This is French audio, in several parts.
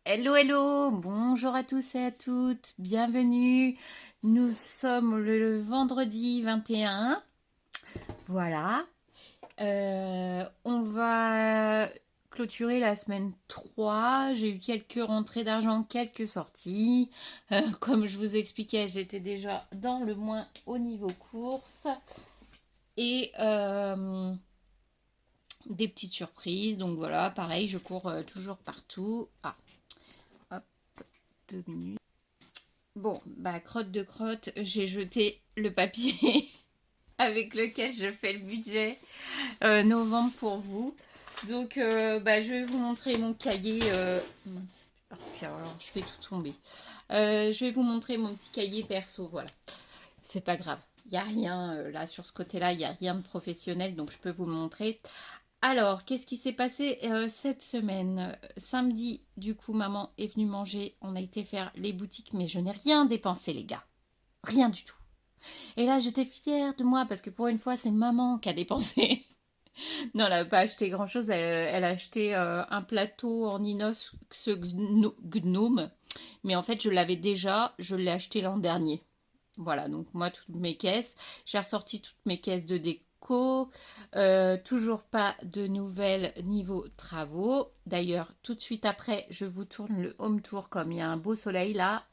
Hello, hello, bonjour à tous et à toutes, bienvenue. Nous sommes le vendredi 21. Voilà. On va clôturer la semaine 3. J'ai eu quelques rentrées d'argent, quelques sorties. Comme je vous expliquais, j'étais déjà dans le moins au niveau course. Et des petites surprises. Donc voilà, pareil, je cours toujours partout. Ah, hop, 2 minutes. Bon, bah crotte de crotte, j'ai jeté le papier avec lequel je fais le budget novembre pour vous. Donc bah, je vais vous montrer mon cahier. Mince. Oh, puis alors, je fais tout tomber. Je vais vous montrer mon petit cahier perso, voilà. C'est pas grave. Il n'y a rien là sur ce côté-là, il n'y a rien de professionnel, donc je peux vous le montrer. Alors, qu'est-ce qui s'est passé cette semaine? Samedi, du coup, maman est venue manger. On a été faire les boutiques, mais je n'ai rien dépensé, les gars. Rien du tout. Et là, j'étais fière de moi parce que pour une fois, c'est maman qui a dépensé. Non, elle n'a pas acheté grand-chose. Elle a acheté un plateau en inox gnome. Mais en fait, je l'avais déjà. Je l'ai acheté l'an dernier. Voilà, donc moi, toutes mes caisses. J'ai ressorti toutes mes caisses de déco. Toujours pas de nouvelles niveau travaux. D'ailleurs, tout de suite après, je vous tourne le home tour comme il y a un beau soleil là.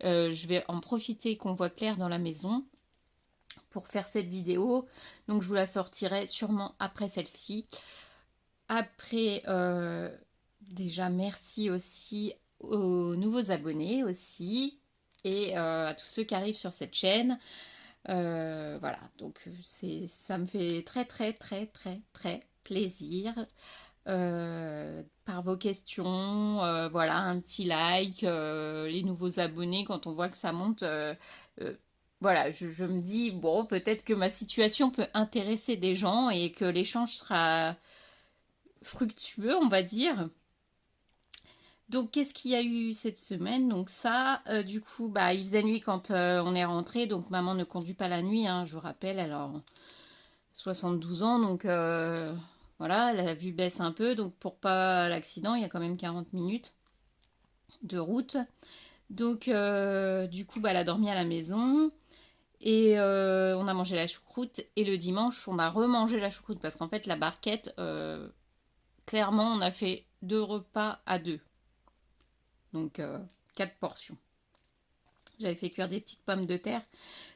Je vais en profiter qu'on voit clair dans la maison pour faire cette vidéo. Donc, je vous la sortirai sûrement après celle-ci. Après, déjà, merci aussi aux nouveaux abonnés aussi et à tous ceux qui arrivent sur cette chaîne. Voilà, donc ça me fait très très très très très plaisir par vos questions. Voilà, un petit like, les nouveaux abonnés quand on voit que ça monte. Euh, voilà, je me dis, bon, peut-être que ma situation peut intéresser des gens et que l'échange sera fructueux, on va dire. Donc, qu'est-ce qu'il y a eu cette semaine? Donc ça, du coup, bah, il faisait nuit quand on est rentré. Donc, maman ne conduit pas la nuit, hein, je vous rappelle. Elle a 72 ans, donc voilà, la vue baisse un peu. Donc, pour pas l'accident, il y a quand même 40 minutes de route. Donc, du coup, bah, elle a dormi à la maison. Et on a mangé la choucroute. Et le dimanche, on a remangé la choucroute. Parce qu'en fait, la barquette, clairement, on a fait 2 repas à 2. Donc, 4 portions. J'avais fait cuire des petites pommes de terre.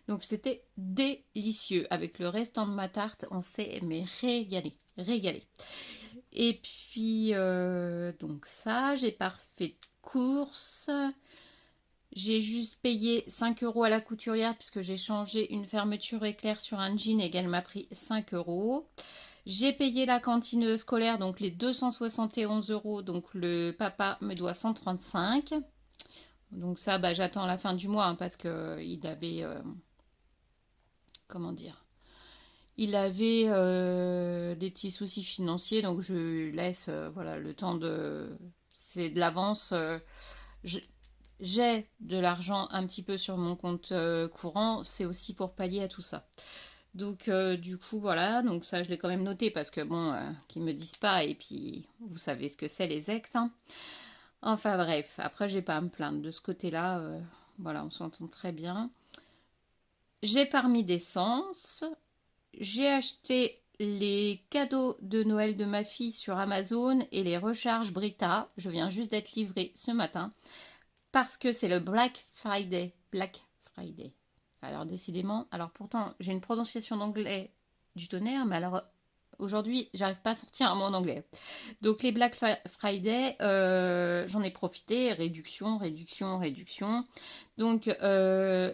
Donc, c'était délicieux. Avec le restant de ma tarte, on s'est mais régalé. Régalé. Et puis, donc ça, j'ai pas fait de courses. J'ai juste payé 5 euros à la couturière puisque j'ai changé une fermeture éclair sur un jean et qu'elle m'a pris 5 euros. J'ai payé la cantine scolaire, donc les 271 euros. Donc le papa me doit 135. Donc ça, bah, j'attends la fin du mois hein, parce qu'il avait... comment dire? Il avait des petits soucis financiers, donc je laisse voilà, le temps de... C'est de l'avance. J'ai de l'argent un petit peu sur mon compte courant, c'est aussi pour pallier à tout ça. Donc du coup voilà, donc ça je l'ai quand même noté parce que bon, qu'ils me disent pas et puis vous savez ce que c'est les ex. Hein. Enfin bref, après j'ai pas à me plaindre de ce côté-là, voilà, on s'entend très bien. J'ai pas remis d'essence, j'ai acheté les cadeaux de Noël de ma fille sur Amazon et les recharges Brita. Je viens juste d'être livrée ce matin parce que c'est le Black Friday. Black Friday. Alors décidément, alors pourtant j'ai une prononciation d'anglais du tonnerre, mais alors aujourd'hui j'arrive pas à sortir un mot en anglais. Donc les Black Friday, j'en ai profité, réduction, réduction, réduction. Donc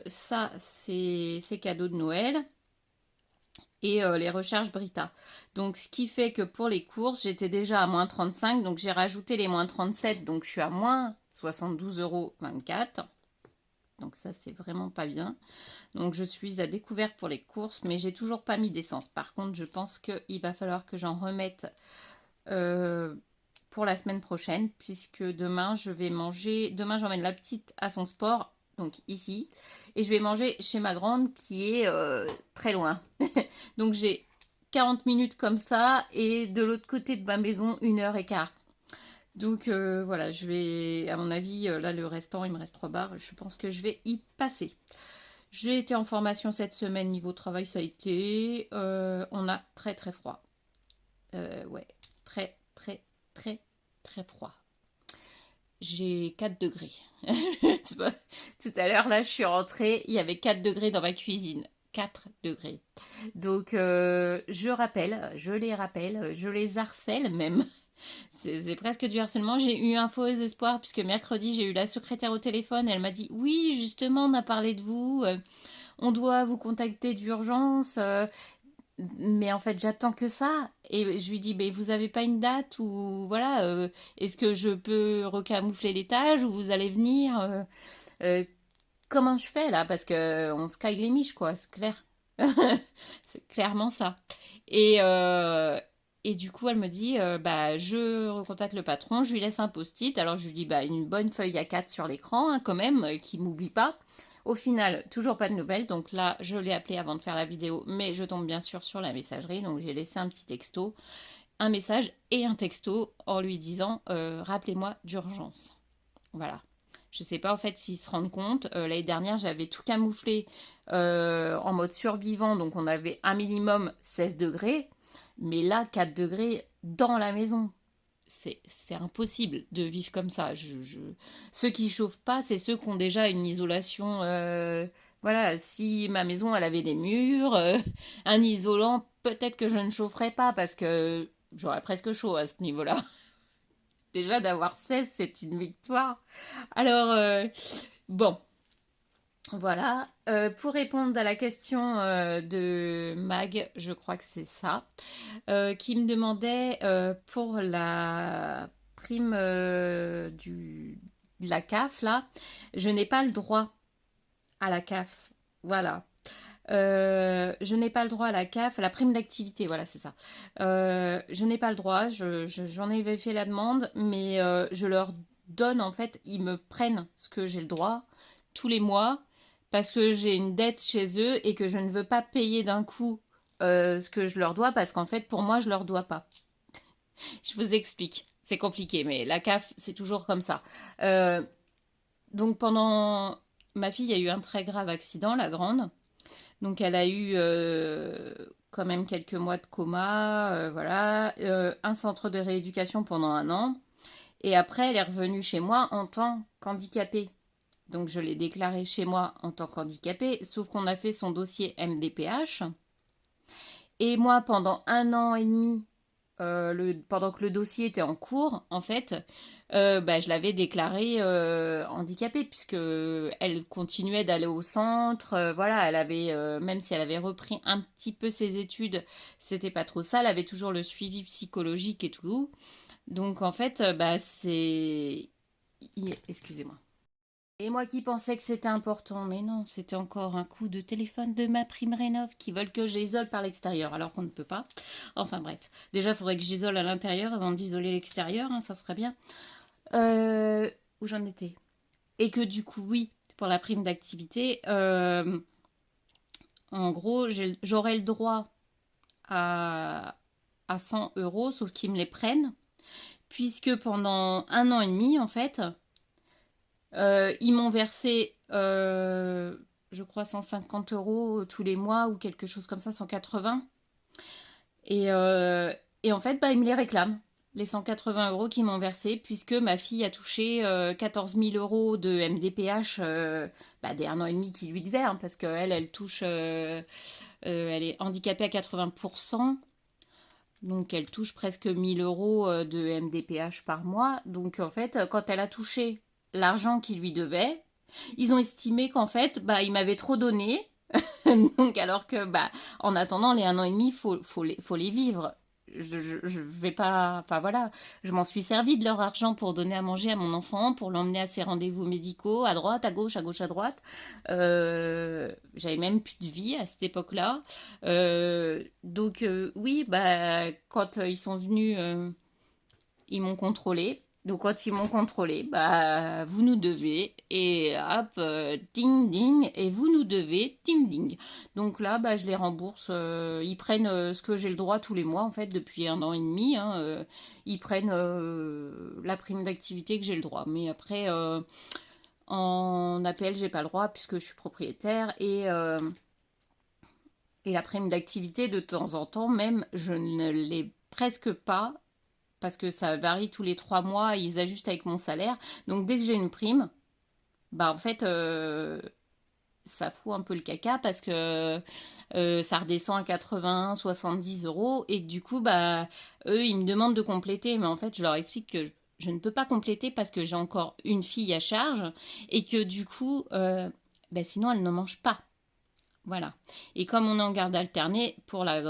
ça c'est cadeau de Noël et les recharges Brita. Donc ce qui fait que pour les courses, j'étais déjà à moins 35, donc j'ai rajouté les moins 37, donc je suis à moins 72,24 €. Donc ça c'est vraiment pas bien. Donc je suis à découvert pour les courses, mais j'ai toujours pas mis d'essence. Par contre, je pense qu'il va falloir que j'en remette pour la semaine prochaine, puisque demain je vais manger. Demain j'emmène la petite à son sport, donc ici, et je vais manger chez ma grande qui est très loin. Donc j'ai 40 minutes comme ça, et de l'autre côté de ma maison, 1 heure et quart. Donc voilà, je vais, à mon avis, là le restant, il me reste 3 barres, je pense que je vais y passer. J'ai été en formation cette semaine, niveau travail, ça a été. On a très très froid. Ouais, très très très très froid. J'ai 4 degrés. Tout à l'heure, là, je suis rentrée, il y avait 4 degrés dans ma cuisine. 4 degrés. Donc, je les rappelle, je les harcèle même. C'est presque du harcèlement. J'ai eu un faux espoir puisque mercredi, j'ai eu la secrétaire au téléphone. Elle m'a dit, oui, justement, on a parlé de vous. On doit vous contacter d'urgence. Mais en fait, j'attends que ça. Et je lui dis, mais vous avez pas une date ou voilà, est-ce que je peux recamoufler les tâches ou vous allez venir euh, comment je fais là? Parce que on se caille les miches, quoi, c'est clair. C'est clairement ça. Et, euh, et du coup, elle me dit, bah, je recontacte le patron, je lui laisse un post-it. Alors, je lui dis, bah, une bonne feuille A4 sur l'écran, hein, quand même, qui m'oublie pas. Au final, toujours pas de nouvelles. Donc là, je l'ai appelé avant de faire la vidéo, mais je tombe bien sûr sur la messagerie. Donc, j'ai laissé un petit texto, un message et un texto en lui disant, rappelez-moi d'urgence. Voilà. Je sais pas en fait s'ils se rendent compte. L'année dernière, j'avais tout camouflé en mode survivant, donc on avait un minimum 16 degrés. Mais là, 4 degrés dans la maison. C'est impossible de vivre comme ça. Ceux qui chauffent pas, c'est ceux qui ont déjà une isolation. Voilà, si ma maison elle avait des murs, un isolant, peut-être que je ne chaufferais pas parce que j'aurais presque chaud à ce niveau-là. Déjà d'avoir 16, c'est une victoire. Alors, bon, voilà. Pour répondre à la question de Mag, je crois que c'est ça, qui me demandait pour la prime de la CAF, là, je n'ai pas le droit à la CAF. Voilà. Je n'ai pas le droit à la CAF, à la prime d'activité, voilà, c'est ça. Je n'ai pas le droit, j'en avais fait la demande, mais je leur donne, en fait, ils me prennent ce que j'ai le droit tous les mois parce que j'ai une dette chez eux et que je ne veux pas payer d'un coup ce que je leur dois parce qu'en fait, pour moi, je leur dois pas. Je vous explique. C'est compliqué, mais la CAF, c'est toujours comme ça. Euh, donc pendant... Ma fille a eu un très grave accident, la grande. Donc elle a eu quand même quelques mois de coma, voilà, un centre de rééducation pendant 1 an. Et après, elle est revenue chez moi en tant qu'handicapée. Donc je l'ai déclarée chez moi en tant qu'handicapée, sauf qu'on a fait son dossier MDPH. Et moi, pendant 1 an et demi, pendant que le dossier était en cours, en fait, bah, je l'avais déclarée handicapée puisque elle continuait d'aller au centre. Voilà, elle avait, même si elle avait repris un petit peu ses études, c'était pas trop ça. Elle avait toujours le suivi psychologique et tout. Donc en fait, bah c'est, excusez-moi. Et moi qui pensais que c'était important, mais non, c'était encore un coup de téléphone de ma prime rénov qui veulent que j'isole par l'extérieur, alors qu'on ne peut pas. Enfin bref, déjà il faudrait que j'isole à l'intérieur avant d'isoler l'extérieur, hein, ça serait bien. Où j'en étais? Et que du coup, oui, pour la prime d'activité, en gros, j'aurais le droit à, à 100 euros, sauf qu'ils me les prennent, puisque pendant 1 an et demi, en fait, ils m'ont versé, je crois, 150 euros tous les mois ou quelque chose comme ça, 180. Et, euh, et en fait, bah, ils me les réclament, les 180 euros qu'ils m'ont versés, puisque ma fille a touché 14 000 euros de MDPH bah, des 1 an et demi qui lui devait, hein, parce qu'elle, elle touche, elle est handicapée à 80%. Donc elle touche presque 1000 euros de MDPH par mois. Donc en fait, quand elle a touché l'argent qui lui devait, ils ont estimé qu'en fait, bah, ils m'avaient trop donné. Donc alors que, bah, en attendant les 1 an et demi, faut les vivre. Je vais pas, enfin voilà, je m'en suis servi de leur argent pour donner à manger à mon enfant, pour l'emmener à ses rendez-vous médicaux, à droite, à gauche, à gauche, à droite. J'avais même plus de vie à cette époque-là. Donc oui, bah quand ils sont venus, ils m'ont contrôlé. Donc quand ils m'ont contrôlé, bah vous nous devez et hop, ding ding et vous nous devez ding ding. Donc là, bah je les rembourse. Ils prennent ce que j'ai le droit tous les mois en fait depuis 1 an et demi. Hein, ils prennent la prime d'activité que j'ai le droit. Mais après en APL j'ai pas le droit puisque je suis propriétaire et la prime d'activité de temps en temps même je ne l'ai presque pas parce que ça varie tous les 3 mois, ils ajustent avec mon salaire. Donc dès que j'ai une prime, bah en fait, ça fout un peu le caca parce que ça redescend à 80, 70 euros et que du coup, bah eux, ils me demandent de compléter, mais en fait, je leur explique que je ne peux pas compléter parce que j'ai encore une fille à charge et que du coup, bah, sinon, elle ne mange pas. Voilà. Et comme on est en garde alternée, pour la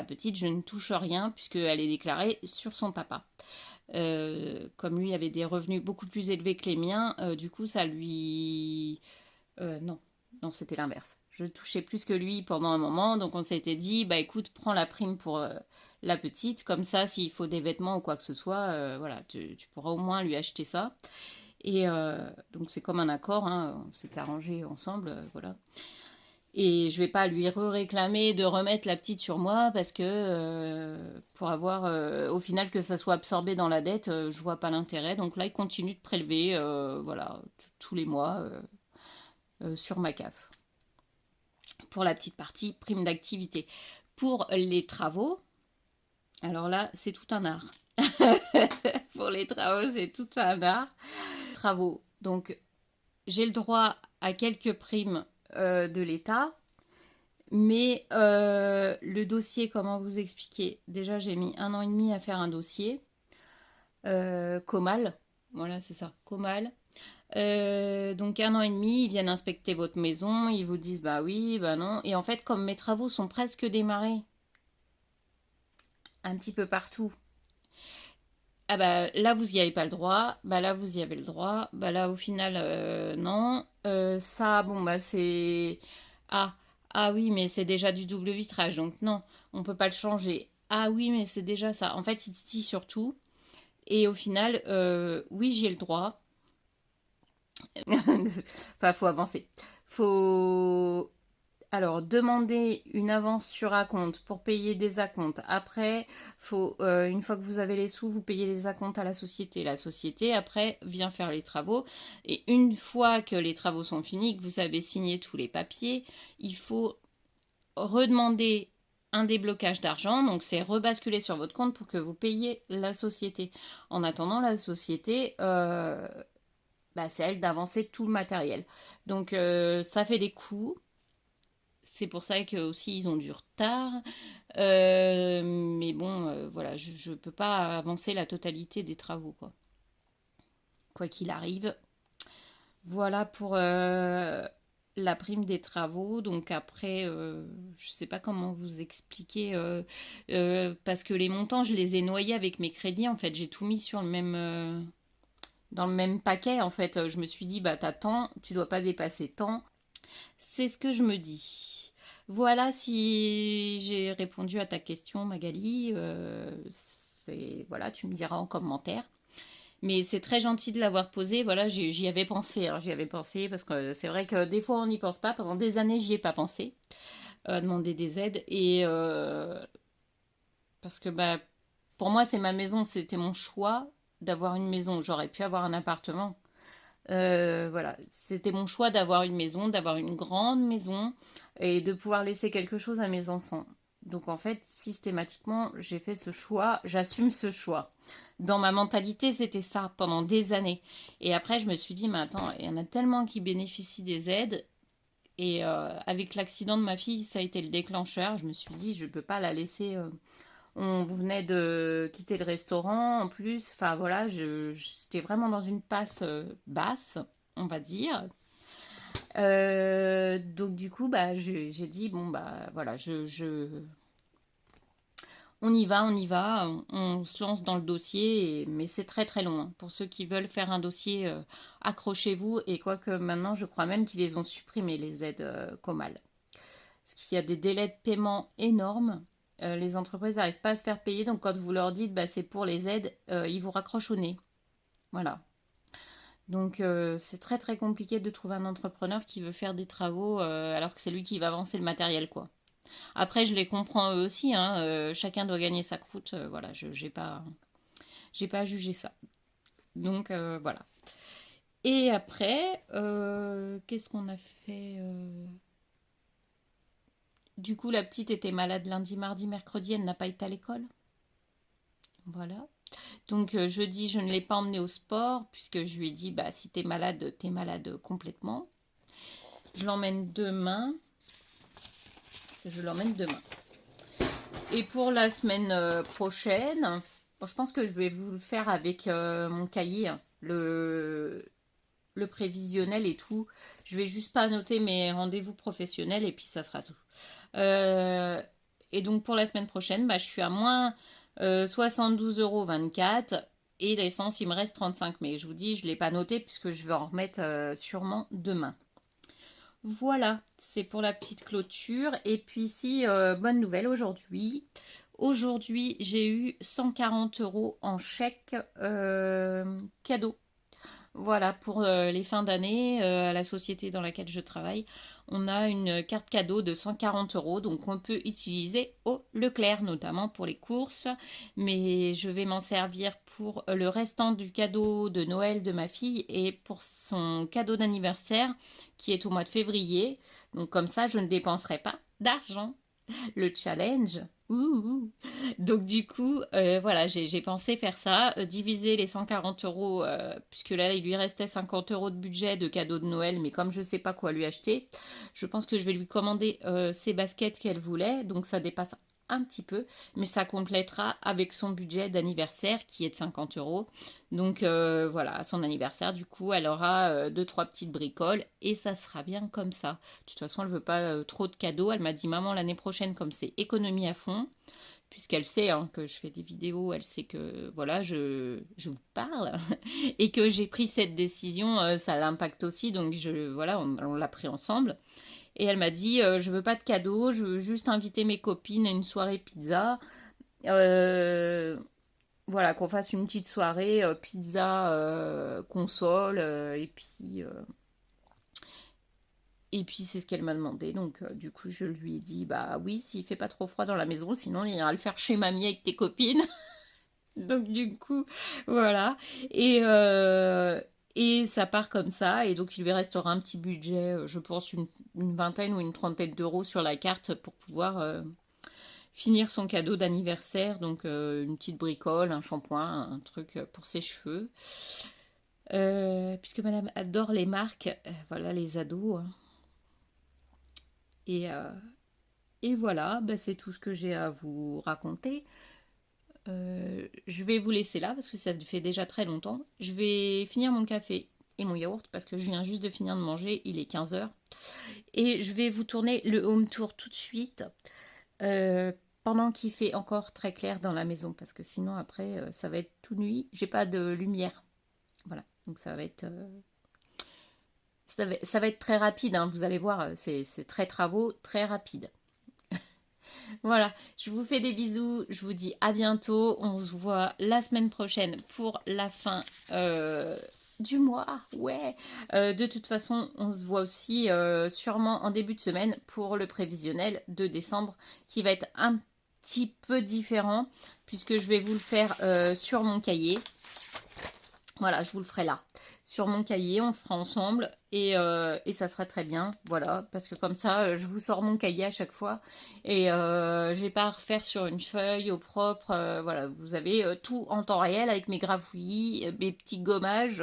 petite, je ne touche rien puisqu'elle est déclarée sur son papa. Comme lui avait des revenus beaucoup plus élevés que les miens, du coup, ça lui... non, non, c'était l'inverse. Je touchais plus que lui pendant un moment, donc on s'était dit, bah écoute, prends la prime pour la petite, comme ça, s'il faut des vêtements ou quoi que ce soit, voilà, tu pourras au moins lui acheter ça. Et donc c'est comme un accord, hein, on s'était arrangé ensemble, voilà. Et je vais pas lui réclamer de remettre la petite sur moi parce que pour avoir au final que ça soit absorbé dans la dette, je vois pas l'intérêt. Donc là, il continue de prélever voilà, tous les mois sur ma CAF. Pour la petite partie prime d'activité. Pour les travaux, alors là, c'est tout un art. Pour les travaux, c'est tout un art. Travaux. Donc, j'ai le droit à quelques primes de l'État. Mais le dossier, comment vous expliquer? Déjà, j'ai mis 1 an et demi à faire un dossier. Comal, voilà, c'est ça, Comal. Donc 1 an et demi, ils viennent inspecter votre maison, ils vous disent bah oui, bah non. Et en fait, comme mes travaux sont presque démarrés, un petit peu partout, ah bah là vous y avez pas le droit, bah là vous y avez le droit, bah là au final non. Ça, bon bah c'est... Ah, ah oui, mais c'est déjà du double vitrage, donc non, on peut pas le changer. Ah oui, mais c'est déjà ça. En fait, il titille sur tout. Et au final, oui, j'y ai le droit. Enfin, faut avancer. Faut alors demander une avance sur acompte pour payer des acomptes. Après, faut une fois que vous avez les sous, vous payez les acomptes à la société. La société après vient faire les travaux. Et une fois que les travaux sont finis, que vous avez signé tous les papiers, il faut redemander un déblocage d'argent, donc c'est rebasculer sur votre compte pour que vous payiez la société. En attendant, la société, bah, c'est à elle d'avancer tout le matériel. Donc ça fait des coûts. C'est pour ça que aussi ils ont du retard. Mais bon, voilà, je ne peux pas avancer la totalité des travaux, quoi qu'il arrive. Voilà pour la prime des travaux. Donc après, je ne sais pas comment vous expliquer, parce que les montants, je les ai noyés avec mes crédits. En fait, j'ai tout mis sur le même, dans le même paquet. En fait, je me suis dit, bah t'as tant, tu dois pas dépasser tant. C'est ce que je me dis. Voilà si j'ai répondu à ta question, Magali. Voilà, tu me diras en commentaire. Mais c'est très gentil de l'avoir posé. Voilà, j'y avais pensé. Alors, j'y avais pensé parce que c'est vrai que des fois, on n'y pense pas. Pendant des années, j'y ai pas pensé. Demander des aides. Et parce que bah, pour moi, c'est ma maison. C'était mon choix d'avoir une maison. J'aurais pu avoir un appartement. Voilà, c'était mon choix d'avoir une maison, d'avoir une grande maison et de pouvoir laisser quelque chose à mes enfants. Donc en fait, systématiquement, j'ai fait ce choix, j'assume ce choix. Dans ma mentalité, c'était ça pendant des années. Et après, je me suis dit, mais attends, il y en a tellement qui bénéficient des aides. Et avec l'accident de ma fille, ça a été le déclencheur. Je me suis dit, je ne peux pas la laisser. On venait de quitter le restaurant en plus. Enfin voilà, j'étais vraiment dans une passe basse, on va dire. Donc du coup, bah, j'ai dit, bon, bah voilà, on y va, on y va, on se lance dans le dossier, mais c'est très très long. Hein. Pour ceux qui veulent faire un dossier, accrochez-vous. Et quoique maintenant, je crois même qu'ils les ont supprimés, les aides Comal. Parce qu'il y a des délais de paiement énormes. Les entreprises n'arrivent pas à se faire payer, donc quand vous leur dites bah, c'est pour les aides, ils vous raccrochent au nez. Voilà. Donc c'est très très compliqué de trouver un entrepreneur qui veut faire des travaux alors que c'est lui qui va avancer le matériel, quoi. Après, je les comprends eux aussi, hein, chacun doit gagner sa croûte, voilà, je j'ai pas à juger ça. Donc voilà. Et après, qu'est-ce qu'on a fait Du coup, la petite était malade lundi, mardi, mercredi, elle n'a pas été à l'école. Voilà. Donc jeudi, je ne l'ai pas emmenée au sport, puisque je lui ai dit, bah si t'es malade complètement. Je l'emmène demain. Je l'emmène demain. Et pour la semaine prochaine, bon, je pense que je vais vous le faire avec mon cahier, hein, le prévisionnel et tout. Je vais juste pas noter mes rendez-vous professionnels et puis ça sera tout. Euh, et donc pour la semaine prochaine, bah, je suis à moins 72,24 € et l'essence, il me reste 35. Mais je vous dis, je ne l'ai pas noté puisque je vais en remettre sûrement demain. Voilà, c'est pour la petite clôture. Et puis ici, bonne nouvelle aujourd'hui. Aujourd'hui, j'ai eu 140 € en chèque cadeau. Voilà, pour les fins d'année, à la société dans laquelle je travaille, on a une carte cadeau de 140 €, donc on peut utiliser au Leclerc, notamment pour les courses, mais je vais m'en servir pour le restant du cadeau de Noël de ma fille et pour son cadeau d'anniversaire qui est au mois de février. Donc comme ça, je ne dépenserai pas d'argent. Le challenge. Ouh. Donc du coup, voilà, j'ai pensé faire ça, diviser les 140 €, puisque là, il lui restait 50 € de budget de cadeau de Noël, mais comme je ne sais pas quoi lui acheter, je pense que je vais lui commander ses baskets qu'elle voulait, donc ça dépasse un petit peu, mais ça complétera avec son budget d'anniversaire qui est de 50 €. Donc voilà, à son anniversaire, du coup, elle aura deux, trois petites bricoles et ça sera bien comme ça. De toute façon, elle veut pas trop de cadeaux. Elle m'a dit, maman, l'année prochaine, comme c'est économie à fond, puisqu'elle sait hein, que je fais des vidéos, elle sait que voilà, je vous parle et que j'ai pris cette décision, ça l'impacte aussi, donc voilà, on l'a pris ensemble. Et elle m'a dit, je veux pas de cadeaux, je veux juste inviter mes copines à une soirée pizza. Euh, voilà, qu'on fasse une petite soirée pizza console et puis c'est ce qu'elle m'a demandé. Donc du coup je lui ai dit bah oui s'il fait pas trop froid dans la maison, sinon il ira le faire chez mamie avec tes copines. Donc du coup voilà et et ça part comme ça et donc il lui restera un petit budget, je pense une vingtaine ou une trentaine d'euros sur la carte pour pouvoir finir son cadeau d'anniversaire, donc une petite bricole, un shampoing, un truc pour ses cheveux. Puisque madame adore les marques, voilà les ados. Hein. Et, euh, et voilà, bah, c'est tout ce que j'ai à vous raconter. Je vais vous laisser là parce que ça fait déjà très longtemps. Je vais finir mon café et mon yaourt parce que je viens juste de finir de manger, il est 15 heures. Et je vais vous tourner le home tour tout de suite. Pendant qu'il fait encore très clair dans la maison parce que sinon après ça va être tout nuit. J'ai pas de lumière. Voilà, donc ça va être très rapide, hein, vous allez voir, c'est très travaux, très rapide. Voilà, je vous fais des bisous, je vous dis à bientôt, on se voit la semaine prochaine pour la fin du mois, ouais. De toute façon, on se voit aussi sûrement en début de semaine pour le prévisionnel de décembre qui va être un petit peu différent puisque je vais vous le faire sur mon cahier. Voilà, je vous le ferai là. Sur mon cahier, on le fera ensemble et ça sera très bien. Voilà, parce que comme ça, je vous sors mon cahier à chaque fois et je n'ai pas à refaire sur une feuille au propre. Voilà, vous avez tout en temps réel avec mes grafouillis, mes petits gommages,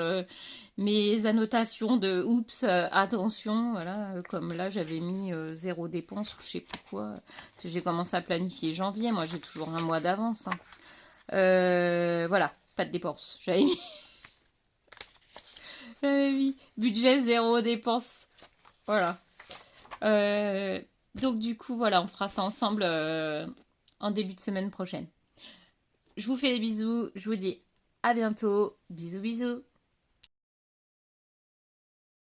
mes annotations de oups, attention. Voilà, comme là, j'avais mis zéro dépense ou je sais plus quoi. Parce que j'ai commencé à planifier janvier. Moi, j'ai toujours un mois d'avance. Hein. Voilà, pas de dépenses. J'avais mis budget zéro dépense. Voilà. Donc du coup, voilà, on fera ça ensemble en début de semaine prochaine. Je vous fais des bisous. Je vous dis à bientôt. Bisous, bisous.